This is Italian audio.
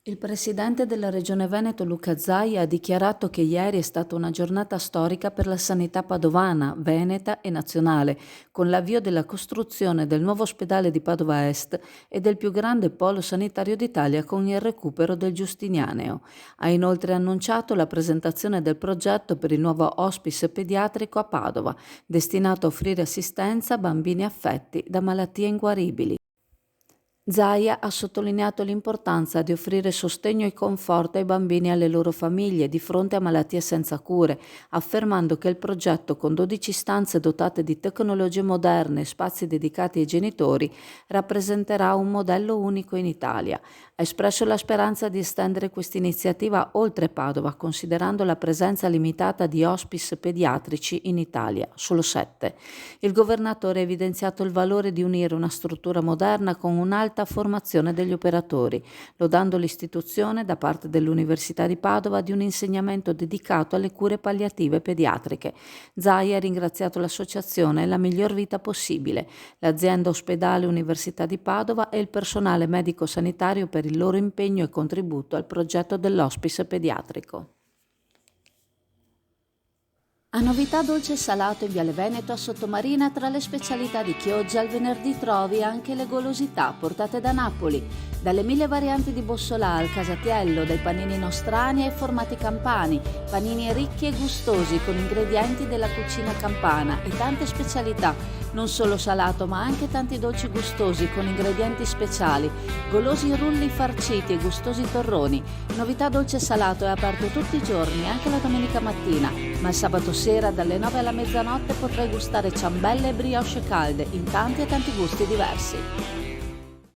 Il presidente della Regione Veneto Luca Zaia ha dichiarato che ieri è stata una giornata storica per la sanità padovana, veneta e nazionale, con l'avvio della costruzione del nuovo ospedale di Padova Est e del più grande polo sanitario d'Italia con il recupero del Giustinianeo. Ha inoltre annunciato la presentazione del progetto per il nuovo hospice pediatrico a Padova, destinato a offrire assistenza a bambini affetti da malattie inguaribili. Zaia ha sottolineato l'importanza di offrire sostegno e conforto ai bambini e alle loro famiglie di fronte a malattie senza cure, affermando che il progetto, con 12 stanze dotate di tecnologie moderne e spazi dedicati ai genitori, rappresenterà un modello unico in Italia. Ha espresso la speranza di estendere questa iniziativa oltre Padova, considerando la presenza limitata di hospice pediatrici in Italia, solo 7. Il governatore ha evidenziato il valore di unire una struttura moderna con un'alta formazione degli operatori, lodando l'istituzione da parte dell'Università di Padova di un insegnamento dedicato alle cure palliative pediatriche. Zaia ha ringraziato l'associazione La Miglior Vita Possibile, l'azienda ospedale Università di Padova e il personale medico-sanitario per il loro impegno e contributo al progetto dell'hospice pediatrico. A novità dolce e salato in Viale Veneto a Sottomarina, tra le specialità di Chioggia il venerdì trovi anche le golosità portate da Napoli, dalle 1000 varianti di bussolà al casatiello, dai panini nostrani ai formati campani, panini ricchi e gustosi con ingredienti della cucina campana e tante specialità, non solo salato ma anche tanti dolci gustosi con ingredienti speciali, golosi rulli farciti e gustosi torroni. Novità dolce e salato è aperto tutti i giorni, anche la domenica mattina, ma il sabato sera dalle 9 alla mezzanotte potrai gustare ciambelle e brioche calde in tanti e tanti gusti diversi.